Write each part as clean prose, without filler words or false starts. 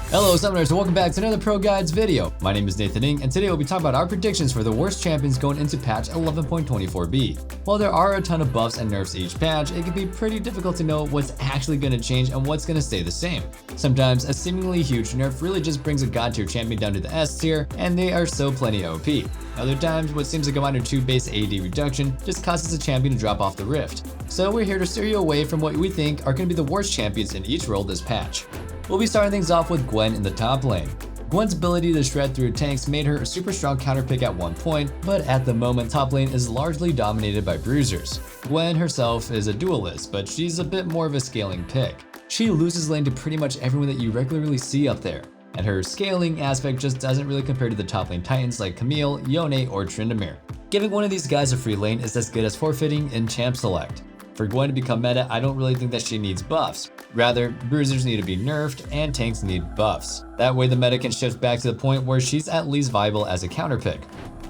Hello Summoners, and welcome back to another Pro Guides video. My name is Nathan Ng, and today we'll be talking about our predictions for the worst champions going into patch 11.24b. While there are a ton of buffs and nerfs each patch, it can be pretty difficult to know what's actually going to change and what's going to stay the same. Sometimes a seemingly huge nerf really just brings a god tier champion down to the S tier, and they are so plenty OP. Other times, what seems like a minor 2 base AD reduction just causes a champion to drop off the rift. So we're here to steer you away from what we think are going to be the worst champions in each role this patch. We'll be starting things off with Gwen in the top lane. Gwen's ability to shred through tanks made her a super strong counter pick at one point, but at the moment top lane is largely dominated by bruisers. Gwen herself is a duelist, but she's a bit more of a scaling pick. She loses lane to pretty much everyone that you regularly see up there, and her scaling aspect just doesn't really compare to the top lane titans like Camille, Yone, or Tryndamere. Giving one of these guys a free lane is as good as forfeiting in champ select. For Gwen to become meta, I don't really think that she needs buffs. Rather, bruisers need to be nerfed and tanks need buffs. That way the meta can shift back to the point where she's at least viable as a counter pick.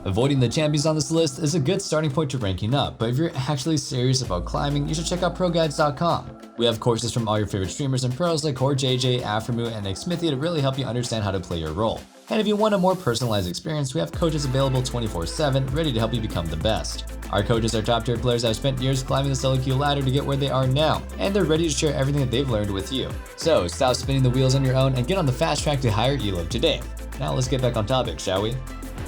Avoiding the champions on this list is a good starting point to ranking up, but if you're actually serious about climbing, you should check out ProGuides.com. We have courses from all your favorite streamers and pros like CoreJJ, Afremu, and Xmithy to really help you understand how to play your role. And if you want a more personalized experience, we have coaches available 24/7, ready to help you become the best. Our coaches are top tier players that have spent years climbing the solo queue ladder to get where they are now, and they're ready to share everything that they've learned with you. So stop spinning the wheels on your own and get on the fast track to higher elo today. Now let's get back on topic, shall we?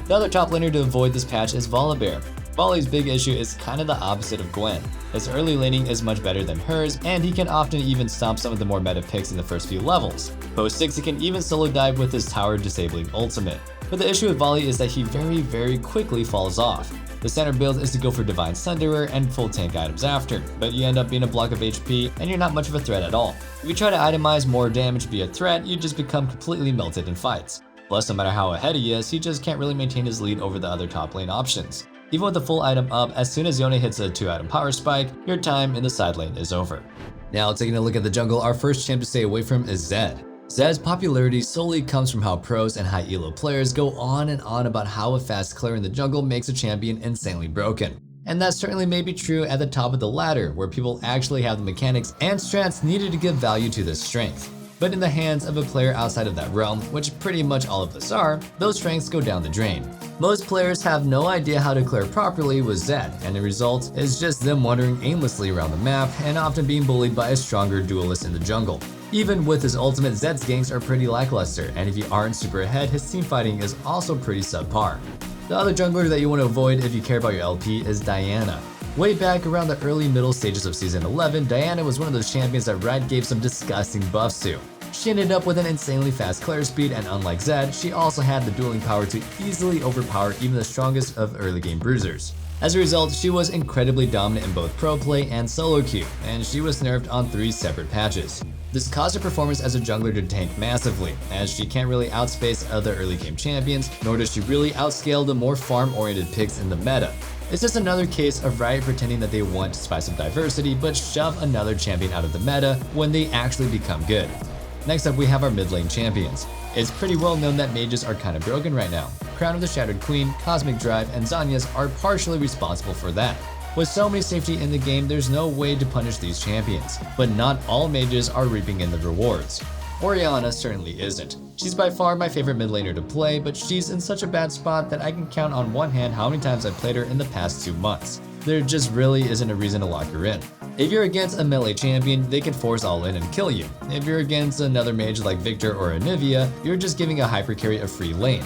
The other top laner to avoid this patch is Volibear. Volley's big issue is kind of the opposite of Gwen. His early laning is much better than hers, and he can often even stomp some of the more meta picks in the first few levels. Post 6 he can even solo dive with his tower disabling ultimate. But the issue with Volley is that he very quickly falls off. The standard build is to go for Divine Sunderer and full tank items after, but you end up being a block of HP and you're not much of a threat at all. If you try to itemize more damage via threat, you just become completely melted in fights. Plus, no matter how ahead he is, he just can't really maintain his lead over the other top lane options. Even with the full item up, as soon as Yone hits a 2-item power spike, your time in the side lane is over. Now taking a look at the jungle, our first champ to stay away from is Zed. Zed's popularity solely comes from how pros and high elo players go on and on about how a fast clear in the jungle makes a champion insanely broken. And that certainly may be true at the top of the ladder, where people actually have the mechanics and strats needed to give value to this strength. But in the hands of a player outside of that realm, which pretty much all of us are, those strengths go down the drain. Most players have no idea how to clear properly with Zed, and the result is just them wandering aimlessly around the map and often being bullied by a stronger duelist in the jungle. Even with his ultimate, Zed's ganks are pretty lackluster, and if you aren't super ahead, his teamfighting is also pretty subpar. The other jungler that you want to avoid if you care about your LP is Diana. Way back around the early middle stages of Season 11, Diana was one of those champions that Riot gave some disgusting buffs to. She ended up with an insanely fast clear speed, and unlike Zed, she also had the dueling power to easily overpower even the strongest of early game bruisers. As a result, she was incredibly dominant in both pro play and solo queue, and she was nerfed on 3 separate patches. This caused her performance as a jungler to tank massively, as she can't really outspace other early game champions, nor does she really outscale the more farm-oriented picks in the meta. It's just another case of Riot pretending that they want to spice up diversity but shove another champion out of the meta when they actually become good. Next up we have our mid lane champions. It's pretty well known that mages are kinda broken right now. Crown of the Shattered Queen, Cosmic Drive, and Zhonya's are partially responsible for that. With so many safety in the game, there's no way to punish these champions, but not all mages are reaping in the rewards. Orianna certainly isn't. She's by far my favorite mid laner to play, but she's in such a bad spot that I can count on one hand how many times I've played her in the past 2 months. There just really isn't a reason to lock her in. If you're against a melee champion, they can force all in and kill you. If you're against another mage like Victor or Anivia, you're just giving a hyper carry a free lane.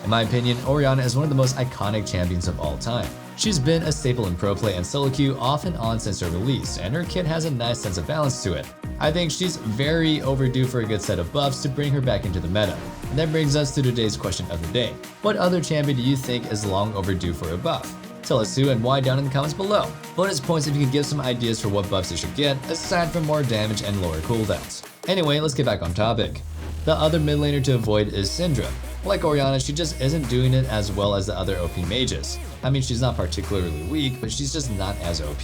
In my opinion, Orianna is one of the most iconic champions of all time. She's been a staple in pro play and solo queue off and on since her release, and her kit has a nice sense of balance to it. I think she's very overdue for a good set of buffs to bring her back into the meta. And that brings us to today's question of the day. What other champion do you think is long overdue for a buff? Tell us who and why down in the comments below. Bonus points if you can give some ideas for what buffs they should get, aside from more damage and lower cooldowns. Anyway, let's get back on topic. The other mid laner to avoid is Syndra. Like Orianna, she just isn't doing it as well as the other OP mages. I mean, she's not particularly weak, but she's just not as OP.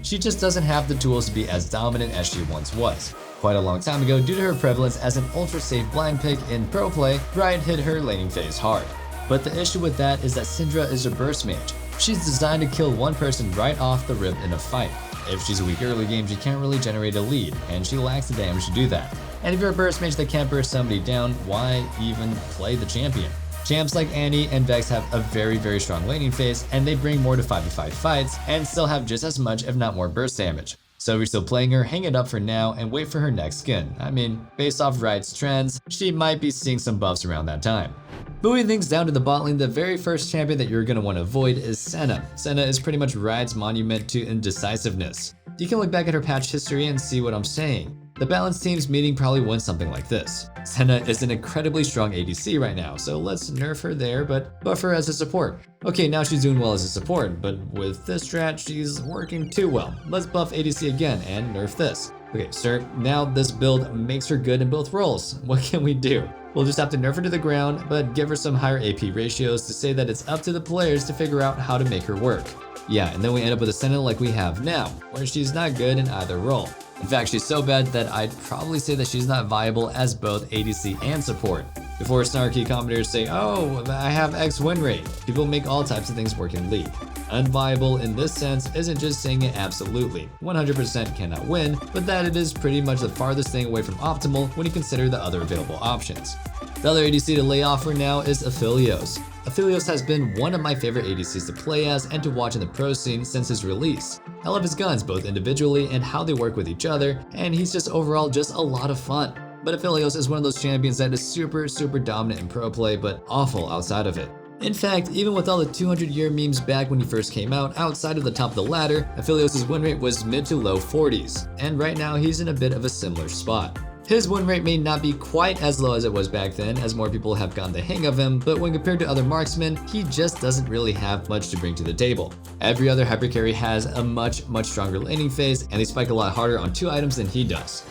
She just doesn't have the tools to be as dominant as she once was. Quite a long time ago, due to her prevalence as an ultra-safe blind pick in pro play, Riot hit her laning phase hard. But the issue with that is that Syndra is a burst mage. She's designed to kill one person right off the rip in a fight. If she's a weak early game, she can't really generate a lead, and she lacks the damage to do that. And if you're a burst mage that can't burst somebody down, why even play the champion? Champs like Annie and Vex have a very strong laning phase, and they bring more to 5v5 fights and still have just as much if not more burst damage. So if you're still playing her, hang it up for now and wait for her next skin. I mean, based off Riot's trends, she might be seeing some buffs around that time. Moving things down to the bot lane, the very first champion that you're going to want to avoid is Zenna. Zenna is pretty much Riot's monument to indecisiveness. You can look back at her patch history and see what I'm saying. The balanced team's meeting probably went something like this. Zenna is an incredibly strong ADC right now, so let's nerf her there, but buff her as a support. Okay, now she's doing well as a support, but with this strat, she's working too well. Let's buff ADC again and nerf this. Okay, sir, now this build makes her good in both roles. What can we do? We'll just have to nerf her to the ground, but give her some higher AP ratios to say that it's up to the players to figure out how to make her work. Yeah, and then we end up with a Sentinel like we have now, where she's not good in either role. In fact, she's so bad that I'd probably say that she's not viable as both ADC and support. Before snarky commenters say, oh, I have X win rate, people make all types of things work in League. Unviable in this sense isn't just saying it absolutely. 100% cannot win, but that it is pretty much the farthest thing away from optimal when you consider the other available options. The other ADC to lay off for now is Aphelios. Aphelios has been one of my favorite ADCs to play as and to watch in the pro scene since his release. I love his guns both individually and how they work with each other, and he's just overall just a lot of fun. But Aphelios is one of those champions that is super dominant in pro play but awful outside of it. In fact, even with all the 200-year memes back when he first came out, outside of the top of the ladder, Aphelios' win rate was mid to low 40s, and right now he's in a bit of a similar spot. His win rate may not be quite as low as it was back then, as more people have gotten the hang of him, but when compared to other marksmen, he just doesn't really have much to bring to the table. Every other hypercarry has a much stronger laning phase, and they spike a lot harder on 2 items than he does.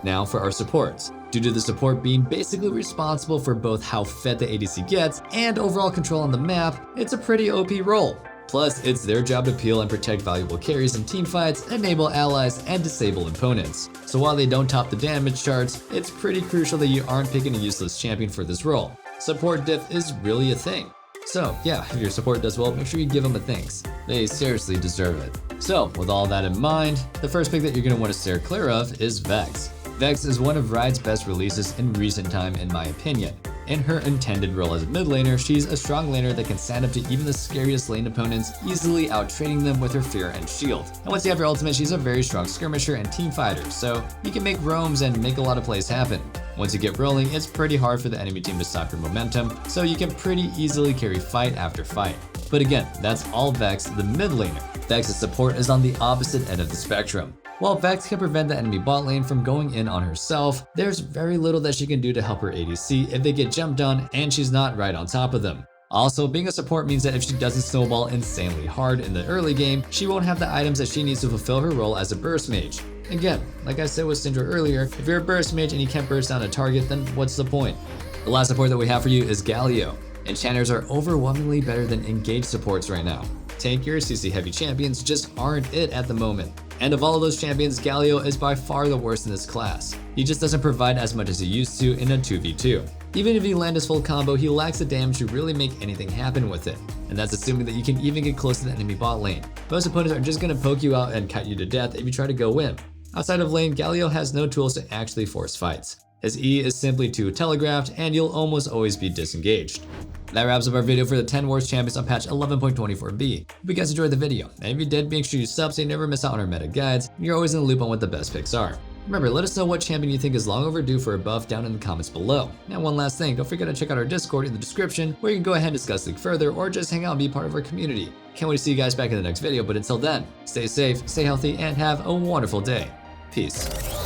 Now for our supports. Due to the support being basically responsible for both how fed the ADC gets and overall control on the map, it's a pretty OP role. Plus, it's their job to peel and protect valuable carries in teamfights, enable allies, and disable opponents. So while they don't top the damage charts, it's pretty crucial that you aren't picking a useless champion for this role. Support diff is really a thing. So yeah, if your support does well, make sure you give them a thanks. They seriously deserve it. So with all that in mind, the first pick that you're going to want to steer clear of is Vex. Vex is one of Riot's best releases in recent time in my opinion. In her intended role as a mid laner, she's a strong laner that can stand up to even the scariest lane opponents, easily out-trading them with her fear and shield. And once you have her ultimate, she's a very strong skirmisher and team fighter, so you can make roams and make a lot of plays happen. Once you get rolling, it's pretty hard for the enemy team to stop your momentum, so you can pretty easily carry fight after fight. But again, that's all Vex, the mid laner. Vex's support is on the opposite end of the spectrum. While Vex can prevent the enemy bot lane from going in on herself, there's very little that she can do to help her ADC if they get jumped on and she's not right on top of them. Also, being a support means that if she doesn't snowball insanely hard in the early game, she won't have the items that she needs to fulfill her role as a burst mage. Again, like I said with Syndra earlier, if you're a burst mage and you can't burst down a target, then what's the point? The last support that we have for you is Galio. Enchanters are overwhelmingly better than engaged supports right now. Tankier, CC heavy champions just aren't it at the moment. And of all of those champions, Galio is by far the worst in this class. He just doesn't provide as much as he used to in a 2v2. Even if he lands his full combo, he lacks the damage to really make anything happen with it. And that's assuming that you can even get close to the enemy bot lane. Most opponents are just going to poke you out and cut you to death if you try to go in. Outside of lane, Galio has no tools to actually force fights. His E is simply too telegraphed and you'll almost always be disengaged. That wraps up our video for the 10 worst champions on patch 11.24b. Hope you guys enjoyed the video, and if you did, make sure you sub so you never miss out on our meta guides, and you're always in the loop on what the best picks are. Remember, let us know what champion you think is long overdue for a buff down in the comments below. Now one last thing, don't forget to check out our Discord in the description where you can go ahead and discuss League further or just hang out and be part of our community. Can't wait to see you guys back in the next video, but until then, stay safe, stay healthy, and have a wonderful day. Peace.